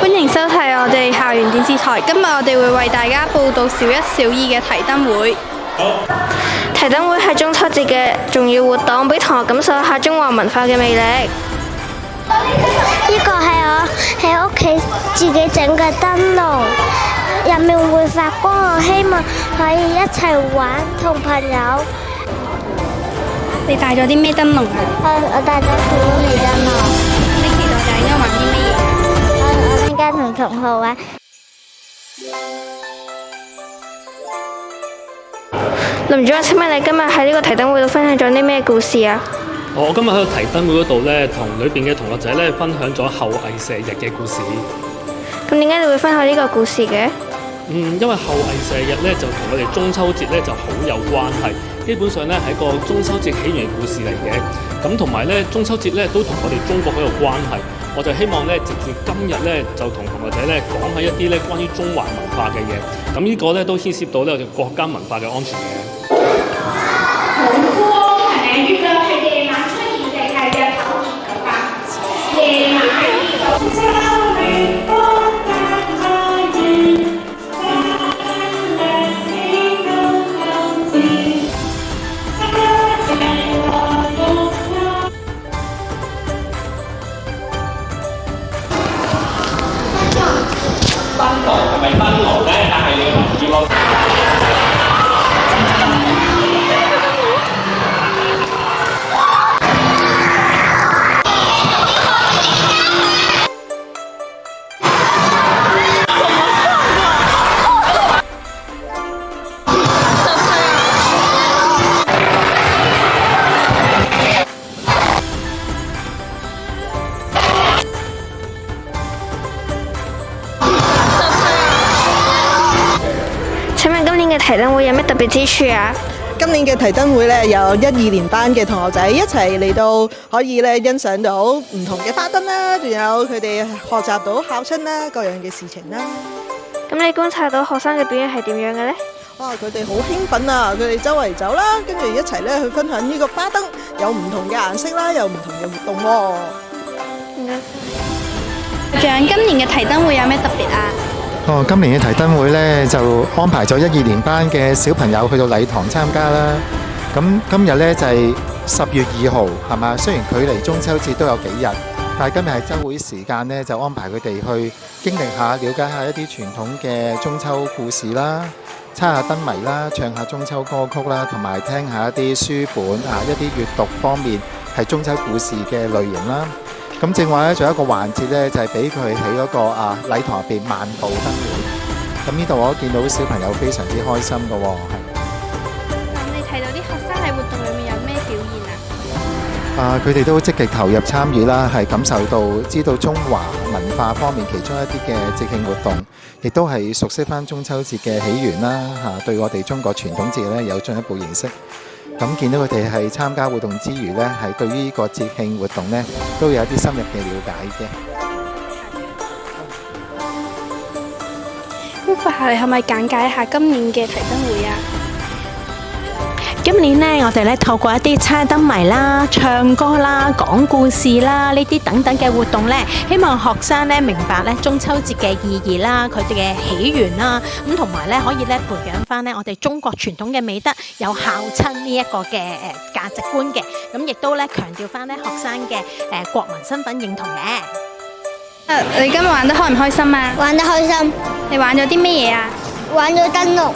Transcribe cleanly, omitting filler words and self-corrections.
歡迎收睇我哋校園電視台。今日我哋會為大家報道小一、小二嘅提燈會。提燈會係中秋節嘅重要活動，俾同學感受一下中華文化嘅魅力。呢個係我喺屋企自己整嘅燈籠，入面會發光，我希望可以一齊玩同朋友。你帶咗啲咩燈籠啊？我帶咗小微燈籠。你期待就應該玩啲咩嘢？我依家同同學玩。林主任，請問你今日喺呢個提燈會度分享咗啲咩故事啊？我今日喺個提燈會嗰度咧，同裏邊嘅同學仔咧分享咗後羿射日嘅故事。咁點解你會分享呢個故事嘅？因為後羿射日咧就同我哋中秋節咧就好有關係，基本上咧係個中秋節起源嘅故事嚟嘅。咁同埋咧中秋節咧都同我哋中國好有關係。我就希望咧藉住今日咧就同同學仔咧講下一啲咧關於中華文化嘅嘢。咁呢個咧都牽涉到咧我哋國家文化嘅安全嘅。紅光係咪？月亮係夜晚出現定係日頭見到㗎？夜晚見到。燈籠係咪燈籠咧？但係你要留意喎。請問今年嘅提燈會有咩特別之處啊？今年嘅提燈會咧，有1、2年班嘅同學仔一齊嚟到，可以咧欣賞到唔同嘅花燈啦，仲有佢哋學習到孝親啦，各樣嘅事情啦。咁你觀察到學生嘅表現係點樣嘅呢？哇！佢哋好興奮啊！佢哋周圍走啦，跟住一齊咧去分享呢個花燈，有唔同嘅顏色啦，有唔同嘅活動喎。唔該晒。仲有今年嘅提燈會有咩特別啊？今年嘅提燈會呢，就安排咗1、2年班嘅小朋友去到禮堂參加啦。咁今日呢，就係10月2號，係嘛？雖然距離中秋節都有幾日，但係今日係週會時間呢，就安排佢哋去經歷下、了解下一啲傳統嘅中秋故事啦，猜下燈謎啦，唱下中秋歌曲啦，同埋聽下一啲書本啊，一啲閱讀方面係中秋故事嘅類型啦。咁正話咧，仲有一個環節咧，就係俾佢喺嗰個禮堂入邊漫步燈會。咁呢度我見到小朋友非常之開心㗎喎，係。咁你睇到啲學生喺活動裏面有咩表現啊？佢哋都積極投入參與啦，係感受到知道中華文化方面其中一啲嘅節慶活動，亦都係熟悉翻中秋節嘅起源啦，對我哋中國傳統節咧有進一步認識。咁見到佢哋係參加活動之餘呢，係對於呢個節慶活動呢，都有一啲深入嘅了解嘅。咁學校你可唔可以簡介一下今年嘅提燈會啊？今年呢，我哋咧透過一啲猜燈謎啦、唱歌啦、講故事啦呢啲等等嘅活動咧，希望學生咧明白咧中秋節嘅意義啦、佢哋嘅起源啦，咁同埋咧可以咧培養翻咧我哋中國傳統嘅美德，有孝親呢一個嘅價值觀嘅，咁亦都咧強調翻咧學生嘅國民身份認同嘅。你今日玩得開唔開心啊？玩得開心。你玩咗啲咩嘢啊？玩咗燈籠。